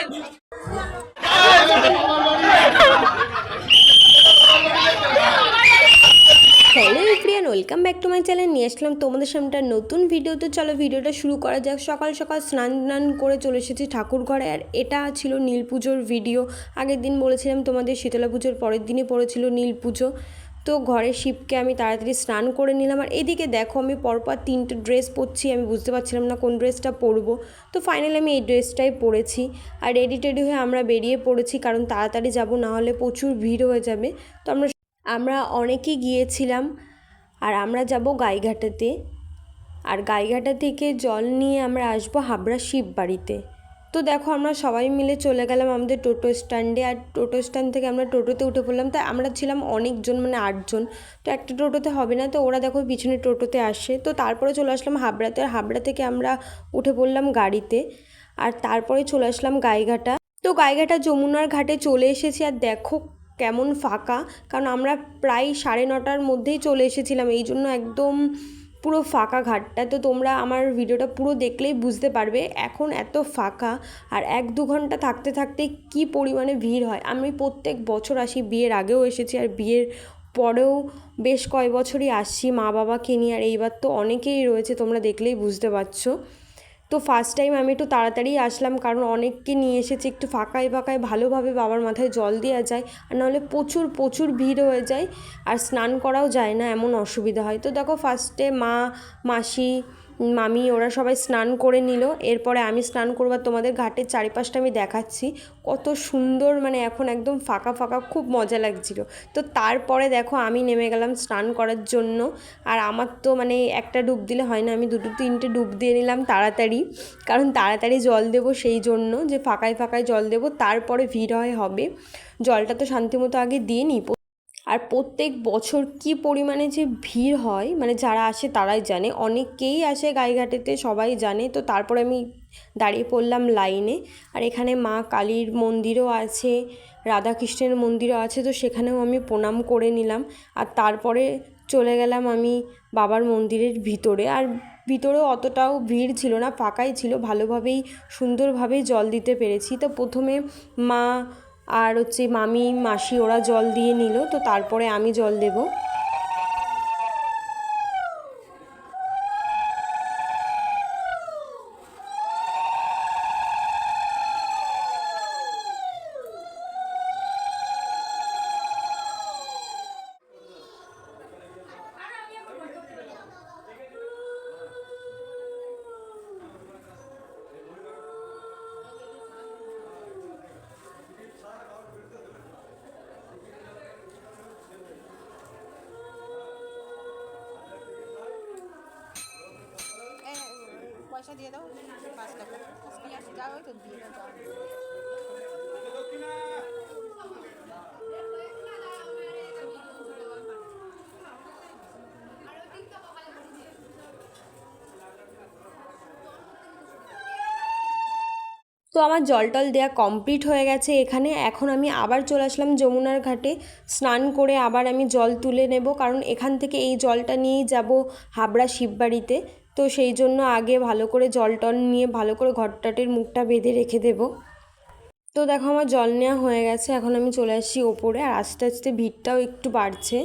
Hello everyone, welcome back to my channel. নিয়ে আসলাম তোমাদের সামনে একটা নতুন ভিডিও। তো চলো ভিডিওটা শুরু করা যাক। সকাল সকাল স্নান করে চলে এসেছি ঠাকুর ঘরে। আর এটা ছিল নীল পুজোর ভিডিও। আগের দিন বলেছিলাম তোমাদের শীতলা পুজোর পরের দিনই পড়েছিল নীল পুজো। তো ঘরে শিবকে আমি তাড়াতাড়ি স্নান করে নিলাম। আর এদিকে দেখো আমি পরপর 3টে ড্রেস পরছি। আমি বুঝতে পারছিলাম না কোন ড্রেসটা পরবো। তো ফাইনালি আমি এই ড্রেসটাই পরেছি। আর রেডি টেডি হয়ে আমরা বেরিয়ে পড়েছি, কারণ তাড়াতাড়ি যাব, না হলে প্রচুর ভিড় হয়ে যাবে। তো আমরা অনেকেই গিয়েছিলাম। আর আমরা যাব গাইঘাটাতে। আর গাইঘাটা থেকে জল নিয়ে আমরা আসবো হাবড়া শিব বাড়িতে। তো দেখো আমরা সবাই মিলে চলে গেলাম আমাদের টোটো স্ট্যান্ডে। আর টোটো স্ট্যান্ড থেকে আমরা টোটোতে উঠে পড়লাম। তাই আমরা ছিলাম অনেকজন, মানে 8জন। তো একটা টোটোতে হবে না, তো ওরা দেখো পিছনে টোটোতে আসে। তো তারপরে চলে আসলাম হাবড়াতে। আর হাবড়া থেকে আমরা উঠে পড়লাম গাড়িতে। আর তারপরে চলে আসলাম গাইঘাটা। তো গাইঘাটা যমুনার ঘাটে চলে এসেছি। আর দেখো কেমন ফাঁকা, কারণ আমরা প্রায় 9:30টার মধ্যেই চলে এসেছিলাম, এই জন্য একদম পুরো ফাঁকা ঘাটটা। তো তোমরা আমার ভিডিওটা পুরো দেখলেই বুঝতে পারবে এখন এত ফাঁকা। আর 1-2 ঘন্টা থাকতে থাকতে কি পরিমাণে ভিড় হয়। আমি প্রত্যেক বছর আসি, বিয়ের আগেও এসেছি আর বিয়ের পরেও বেশ কয়েক বছরই আসছি মা বাবাকে নিয়ে। আর এইবার তো অনেকেই রয়েছে, তোমরা দেখলেই বুঝতে পারছো। তো ফার্স্ট টাইম আমি একটু তাড়াতাড়ি আসলাম, কারণ অনেককে নিয়ে এসেছি, একটু ফাঁকায় ফাঁকায় ভালোভাবে বাবার মাথায় জল দেওয়া যায়। আর নাহলে প্রচুর প্রচুর ভিড় হয়ে যায় আর স্নান করাও যায় না, এমন অসুবিধা হয়। তো দেখো ফার্স্টে মা, মাসি, মামি ওরা সবাই স্নান করে নিল। এরপরে আমি স্নান করবার তোমাদের ঘাটের চারিপাশটা আমি দেখাচ্ছি কত সুন্দর, মানে এখন একদম ফাঁকা ফাঁকা, খুব মজা লাগছিল। তো তারপরে দেখো আমি নেমে গেলাম স্নান করার জন্য। আর আমার তো মানে একটা ডুব দিলে হয় না, আমি 2-3টে ডুব দিয়ে নিলাম তাড়াতাড়ি, কারণ তাড়াতাড়ি জল দেবো, সেই জন্য যে ফাঁকায় ফাঁকায় জল দেবো, তারপরে ভিড় হবে। জলটা তো শান্তিমতো আগে দিয়ে নিই। আর প্রত্যেক বছর কি পরিমাণে যে ভিড় হয়, মানে যারা আসে তারাই জানে, অনেকেই আসে গাইঘাটেতে, সবাই জানে। তো তারপরে আমি দাঁড়িয়ে পড়লাম লাইনে। আর এখানে মা কালীর মন্দিরও আছে, রাধাকৃষ্ণের মন্দিরও আছে, তো সেখানেও আমি প্রণাম করে নিলাম। আর তারপরে চলে গেলাম আমি বাবার মন্দিরের ভিতরে। আর ভিতরেও অতটাও ভিড় ছিল না, ফাঁকাই ছিল, ভালোভাবেই সুন্দরভাবেই জল দিতে পেরেছি। তো প্রথমে মা আর মামি, মাসি ওরা জল দিয়ে নিল, তো তারপরে আমি জল দেব। পয়সা দিয়ে দাও 5 টাকা, নিয়ে আসি, যা ওই তো দিয়ে দাও। তো আমার জল টল দেওয়া কমপ্লিট হয়ে গেছে এখানে। এখন আমি আবার চলে আসলাম যমুনার ঘাটে। স্নান করে আবার আমি জল তুলে নেব, কারণ এখান থেকে এই জলটা নিয়েই যাব হাবড়া শিববাড়িতে। তো সেই জন্য আগে ভালো করে জল টল নিয়ে ভালো করে ঘটটাটির মুখটা বেঁধে রেখে দেব। তো দেখো আমার জল নেওয়া হয়ে গেছে, এখন আমি চলে আসছি ওপরে। আর আস্তে আস্তে ভিড়টাও একটু বাড়ছে।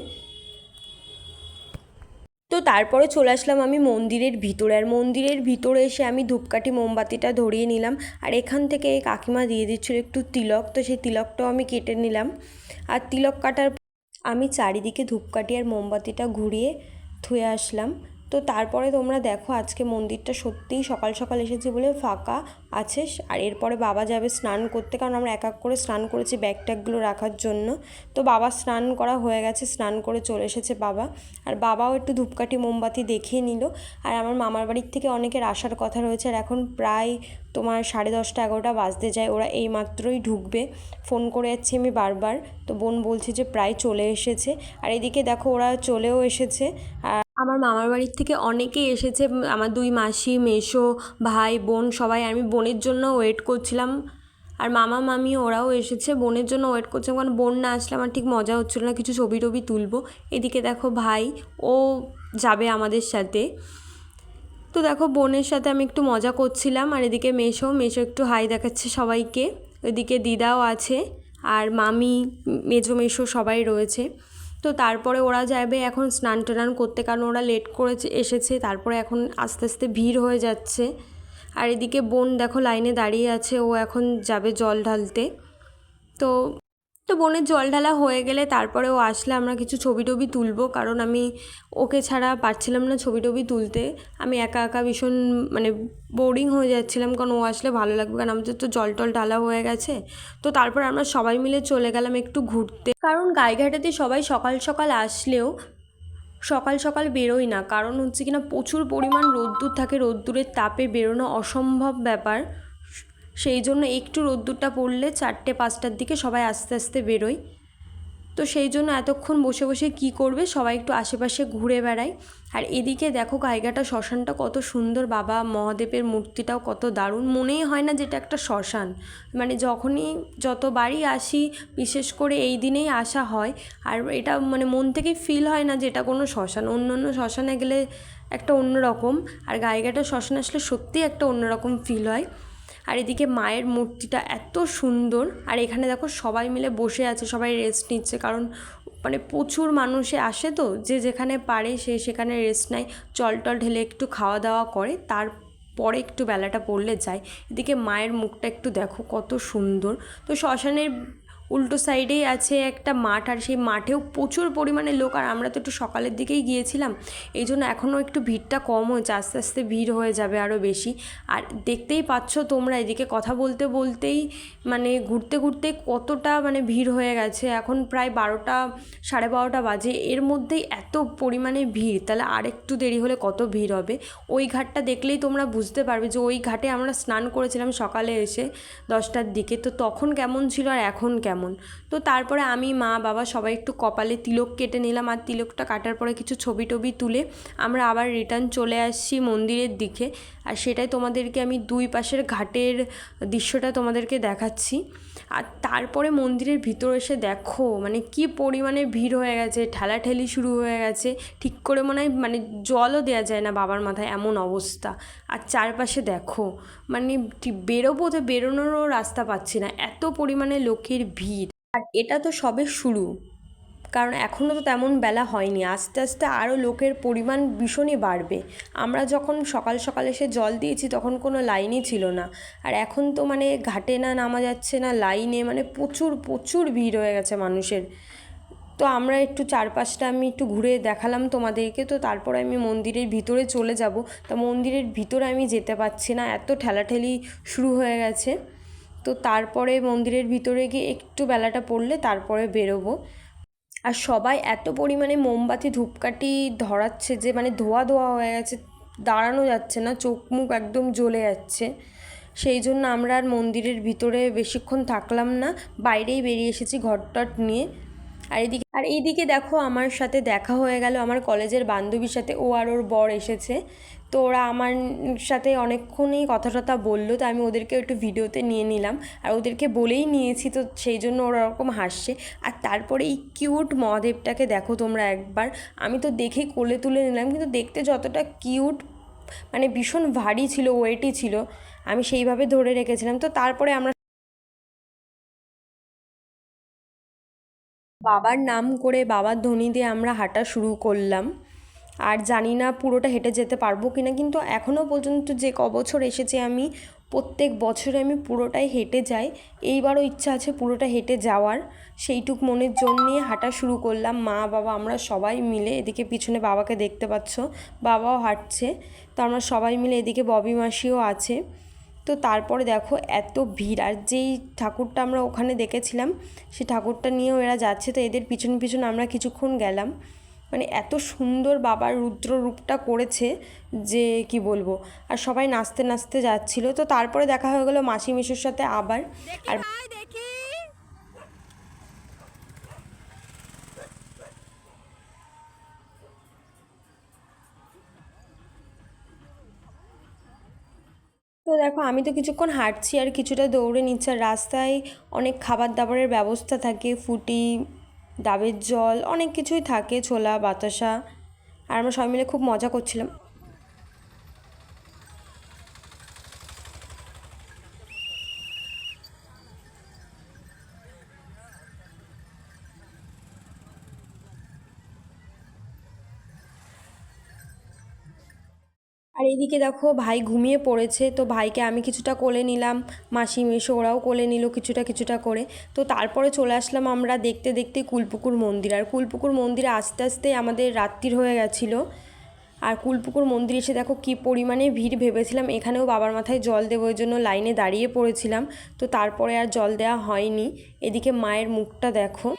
তো তারপরে চলে আসলাম আমি মন্দিরের ভিতরে। আর মন্দিরের ভিতরে এসে আমি ধূপকাঠি মোমবাতিটা ধরিয়ে নিলাম। আর এখান থেকে এই কাকিমা দিয়ে দিচ্ছিলো একটু তিলক, তো সেই তিলকটাও আমি কেটে নিলাম। আর তিলক কাটার আমি চারিদিকে ধূপকাঠি আর মোমবাতিটা ঘুরিয়ে ধুয়ে আসলাম। তো তারপরে তোমরা দেখো আজকে মন্দিরটা সত্যিই সকাল সকাল এসেছি বলে ফাঁকা আছে। আর এরপরে বাবা যাবে স্নান করতে, কারণ আমরা এক এক করে স্নান করেছি ব্যাগ ট্যাগগুলো রাখার জন্য। তো বাবা স্নান করা হয়ে গেছে, স্নান করে চলে এসেছে বাবা। আর বাবাও একটু ধূপকাঠি মোমবাতি দেখিয়ে নিল। আর আমার মামার বাড়ির থেকে অনেকের আসার কথা রয়েছে। আর এখন প্রায় তোমার 10:30-11টা বাজতে যায়, ওরা এই মাত্রই ঢুকবে। ফোন করে যাচ্ছি আমি বারবার, তো বোন বলছে যে প্রায় চলে এসেছে। আর এদিকে দেখো ওরা চলেও এসেছে। আর আমার মামার বাড়ির থেকে অনেকেই এসেছে, আমার 2 মাসি, মেসো, ভাই, বোন সবাই। আমি বোনের জন্য ওয়েট করছিলাম। আর মামা মামি ওরাও এসেছে, বোনের জন্য ওয়েট করছিলাম, কারণ বোন না আসলে আমার ঠিক মজা হচ্ছিলো না, কিছু ছবি টবি তুলবো। এদিকে দেখো ভাই, ও যাবে আমাদের সাথে। তো দেখো বোনের সাথে আমি একটু মজা করছিলাম। আর এদিকে মেসো একটু হাই দেখাচ্ছে সবাইকে। ওইদিকে দিদাও আছে আর মামি মেজো মেশো সবাই রয়েছে। তো তারপরে ওরা যাবে এখন স্নান টান করতে, কারণ ওরা লেট করে এসেছে। তারপরে এখন আস্তে আস্তে ভিড় হয়ে যাচ্ছে। আর এদিকে বোন দেখো লাইনে দাঁড়িয়ে আছে, ও এখন যাবে জল ঢালতে। তো তো বোনের জল ঢালা হয়ে গেলে তারপরে ও আসলে আমরা কিছু ছবি টবি তুলবো, কারণ আমি ওকে ছাড়া পারছিলাম না ছবি টবি তুলতে। আমি একা একা ভীষণ মানে বোরিং হয়ে যাচ্ছিলাম, কারণ ও আসলে ভালো লাগবে, কারণ আমাদের তো জল টল ঢালা হয়ে গেছে। তো তারপর আমরা সবাই মিলে চলে গেলাম একটু ঘুরতে, কারণ গাইঘাটাতে সবাই সকাল সকাল আসলেও সকাল সকাল বেরোই না, কারণ হচ্ছে কিনা প্রচুর পরিমাণ রোদ্দুর থাকে, রোদ্দুরের তাপে বেরোনো অসম্ভব ব্যাপার। সেই জন্য একটু রোদ্দুরটা পড়লে 4টে-5টার দিকে সবাই আস্তে আস্তে বেরোয়। তো সেই জন্য এতক্ষণ বসে বসে কি করবে, সবাই একটু আশেপাশে ঘুরে বেড়ায়। আর এদিকে দেখো গাইঘাটা শ্মশানটা কত সুন্দর, বাবা মহাদেবের মূর্তিটাও কত দারুণ, মনেই হয় না যেটা একটা শ্মশান। মানে যখনই যতবারই আসি, বিশেষ করে এই দিনেই আসা হয়, আর এটা মানে মন থেকে ফিল হয় না যে এটা কোনো শ্মশান। অন্য অন্য শ্মশানে গেলে একটা অন্যরকম, আর গাইঘাটা শ্মশানে আসলে সত্যিই একটা অন্যরকম ফিল হয়। আর এদিকে মায়ের মূর্তিটা এত সুন্দর, আর এখানে দেখো সবাই মিলে বসে আছে, সবাই রেস্ট নিচ্ছে, কারণ মানে প্রচুর মানুষে আসে, তো যে যেখানে পারে সে সেখানে রেস্ট নেয়, জল টল ঢেলে একটু খাওয়া দাওয়া করে, তারপরে একটু বেলাটা পড়লে যায়। এদিকে মায়ের মুখটা একটু দেখো কত সুন্দর। তো শ্মশানের উল্টো সাইডেই আছে একটা মাঠ, আর সেই মাঠেও প্রচুর পরিমাণে লোক, আর আমরা তো একটু সকালের দিকেই গিয়েছিলাম, এই জন্য এখনও একটু ভিড়টা কম হয়েছে, আস্তে আস্তে ভিড় হয়ে যাবে আরও বেশি। আর দেখতেই পাচ্ছ তোমরা, এদিকে কথা বলতে বলতেই মানে ঘুরতে ঘুরতে কতটা মানে ভিড় হয়ে গেছে। এখন প্রায় 12টা 12:30 বাজে, এর মধ্যেই এত পরিমাণে ভিড়, তাহলে আরেকটু দেরি হলে কত ভিড় হবে। ওই ঘাটটা দেখলেই তোমরা বুঝতে পারবে যে ওই ঘাটে আমরা স্নান করেছিলাম সকালে এসে 10টার দিকে, তো তখন কেমন ছিল আর এখন কেমন। তো তারপরে আমি মা বাবা সবাই একটু কপালে তিলক কেটে নিলাম, আর তিলকটা কাটার পরে কিছু ছবি টবি তুলে আমরা আবার রিটার্ন চলে আসছি মন্দিরের দিকে। আর সেটাই তোমাদেরকে আমি দুই পাশের ঘাটের দৃশ্যটা তোমাদেরকে দেখাচ্ছি। আর তারপরে মন্দিরের ভিতর এসে দেখো মানে কি পরিমাণে ভিড় হয়ে গেছে, ঠেলাঠেলি শুরু হয়ে গেছে, ঠিক করে মনে হয় মানে জলও দেওয়া যায় না বাবার মাথায়, এমন অবস্থা। আর চারপাশে দেখো মানে বেরোবো তো বেরোনোরও রাস্তা পাচ্ছি না, এত পরিমাণে লোকের ভিড়। আর এটা তো সবে শুরু, কারণ এখনও তো তেমন বেলা হয়নি, আস্তে আস্তে আরও লোকের পরিমাণ ভীষণই বাড়বে। আমরা যখন সকাল সকাল এসে জল দিয়েছি তখন কোনো লাইনই ছিল না, আর এখন তো মানে ঘাটে না নামা যাচ্ছে না লাইনে, মানে প্রচুর প্রচুর ভিড় হয়ে গেছে মানুষের। তো আমরা একটু চারপাশটা আমি একটু ঘুরে দেখালাম তোমাদেরকে, তো তারপরে আমি মন্দিরের ভিতরে চলে যাব। তা মন্দিরের ভিতরে আমি যেতে পারছি না, এত ঠেলাঠেলি শুরু হয়ে গেছে। তো তারপরে মন্দিরের ভিতরে গিয়ে একটু বেলাটা পড়লে তারপরে বেরোবো। আর সবাই এত পরিমাণে মোমবাতি ধূপকাঠি ধরাচ্ছে যে মানে ধোয়া ধোয়া হয়ে গেছে, দাঁড়ানো যাচ্ছে না, চোখ মুখ একদম জ্বলে যাচ্ছে। সেই জন্য আমরা আর মন্দিরের ভিতরে বেশিক্ষণ থাকলাম না, বাইরেই বেরিয়ে এসেছি ঘরটট নিয়ে। আর এইদিকে দেখো আমার সাথে দেখা হয়ে গেল আমার কলেজের বান্ধবীর সাথে, ও আর ওর বর এসেছে। তো ওরা আমার সাথে অনেকক্ষণই কথা টথা বললো, তো আমি ওদেরকে একটু ভিডিওতে নিয়ে নিলাম, আর ওদেরকে বলেই নিয়েছি, তো সেই জন্য ওরা ওরকম হাসছে। আর তারপরে এই কিউট মহাদেবটাকে দেখো তোমরা একবার, আমি তো দেখে কোলে তুলে নিলাম, কিন্তু দেখতে যতটা কিউট মানে ভীষণ ভারী ছিল, ওয়েটই ছিল, আমি সেইভাবে ধরে রেখেছিলাম। তো তারপরে আমরা বাবার নাম করে বাবার ধ্বনি দিয়ে আমরা হাঁটা শুরু করলাম। আর জানি না পুরোটা হেঁটে যেতে পারবো কিনা, কিন্তু এখনও পর্যন্ত যে বছর এসেছি আমি, প্রত্যেক বছরে আমি পুরোটাই হেঁটে যাই। এইবারও ইচ্ছা আছে পুরোটা হেঁটে যাওয়ার, সেইটুক মনের জন্যে হাঁটা শুরু করলাম মা বাবা আমরা সবাই মিলে। এদিকে পিছনে বাবাকে দেখতে পাচ্ছ, বাবাও হাঁটছে। তো আমরা সবাই মিলে, এদিকে ববি মাসিও আছে। তো তারপরে দেখো এত ভিড়, আর যেই ঠাকুরটা আমরা ওখানে দেখেছিলাম সেই ঠাকুরটা নিয়েও এরা যাচ্ছে, তো এদের পিছন পিছন আমরা কিছুক্ষণ গেলাম। মানে এত সুন্দর বাবার রুদ্র রূপটা করেছে যে কি বলবো। আর সবাই নাচতে নাচতে যাচ্ছিল। তো তারপরে দেখা হয়ে গেলো মাসি মেশোর সাথে আবার। আর তো দেখো আমি তো কিছুক্ষণ হাঁটছি আর কিছুটা দৌড়ে নিচ্ছি, আর রাস্তায় অনেক খাবার দাবারের ব্যবস্থা থাকে, ফুটি, ডাবের জল, অনেক কিছুই থাকে, ছোলা বাতাসা। আর আমরা সবাই মিলে খুব মজা করছিলাম। আর এদিকে দেখো ভাই ঘুমিয়ে পড়েছে, তো ভাইকে আমি কিছুটা কোলে নিলাম, মাসি মেসো ওরাও কোলে নিল কিছুটা কিছুটা করে। তো তারপরে চলে আসলাম আমরা দেখতে দেখতে কুলপুকুর মন্দির। আর কুলপুকুর মন্দিরে আস্তে আস্তে আমাদের রাত্রির হয়ে গেছিলো। আর কুলপুকুর মন্দির এসে দেখো কী পরিমাণে ভিড়, ভেবেছিলাম এখানেও বাবার মাথায় জল দেবো, ওই জন্য লাইনে দাঁড়িয়ে পড়েছিলাম। তো তারপরে আর জল দেওয়া হয়নি। এদিকে মায়ের মুখটা দেখো।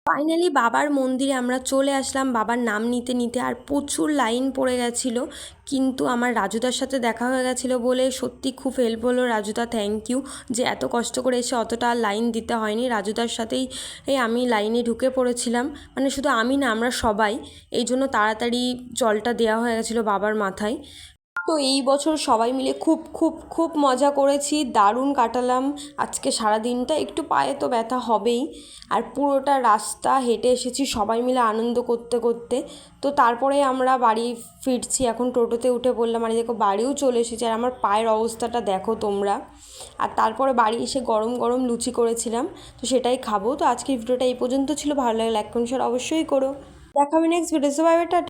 ফাইনালি বাবার মন্দিরে আমরা চলে আসলাম বাবার নাম নিতে নিতে। আর প্রচুর লাইন পড়ে গেছিলো, কিন্তু আমার রাজুদার সাথে দেখা হয়ে গেছিলো বলে সত্যি খুব হেল্প হলো। রাজুদা থ্যাংক ইউ, যে এত কষ্ট করে এসে অতটা লাইন দিতে হয়নি। রাজুদার সাথেই আমি লাইনে ঢুকে পড়েছিলাম, মানে শুধু আমি না, আমরা সবাই। এই জন্য তাড়াতাড়ি জলটা দেওয়া হয়ে গেছিলো বাবার মাথায়। তো এই বছর সবাই মিলে খুব খুব খুব মজা করেছি, দারুণ কাটালাম আজকে সারা দিনটা। একটু পায়ে তো ব্যথা হবেই। আর পুরোটা রাস্তা হেঁটে এসেছি সবাই মিলে আনন্দ করতে করতে। তো তারপরে আমরা বাড়ি ফিরছি, এখন টোটোতে উঠে পড়লাম। আর দেখো বাড়িও চলে এসেছি, আর আমার পায়ের অবস্থাটা দেখো তোমরা। আর তারপরে বাড়ি এসে গরম গরম লুচি করেছিলাম, তো সেটাই খাবো। তো আজকের ভিডিওটা এই পর্যন্ত ছিল। ভালো লাগলে লাইক কমেন্ট শেয়ার অবশ্যই করো। দেখা হবে next video. Bye bye, tata.